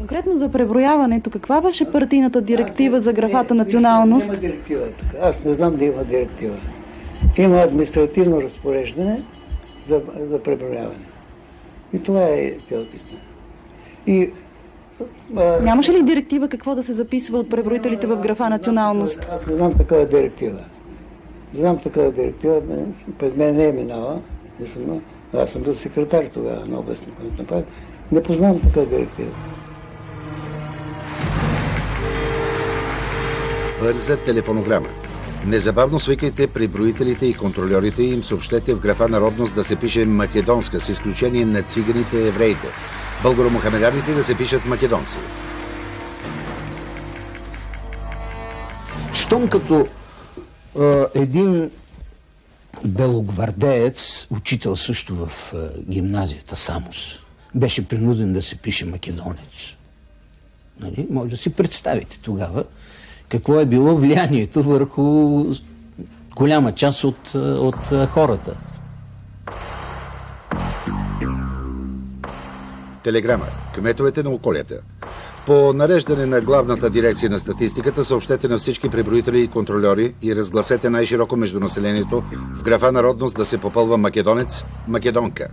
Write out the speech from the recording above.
Конкретно за преброяването, каква беше партийната директива за графата националност? Има директива тук. Аз не знам да има директива. Има административно разпореждане за преброяване. И това е цялата истина. Нямаше ли директива какво да се записва от преброителите в графа националност? Аз не знам такава директива. Не знам такава директива. През мен не е минала. Аз съм бил секретар тогава на областния комитет. Не познавам такава директива. Бърза телефонограма. Незабавно свикайте преброителите и контрольорите и им съобщете в графа народност да се пише македонска, с изключение на циганите и евреите. Българомухамеданите да се пишат македонци. Щом като един белогвардеец, учител също в гимназията Самос, беше принуден да се пише македонец. Нали? Може да си представите тогава какво е било влиянието върху голяма част от хората. Телеграма. Кметовете на околията. По нареждане на главната дирекция на статистиката съобщете на всички преброители и контрольори и разгласете най-широко между населението в графа народност да се попълва македонец, македонка.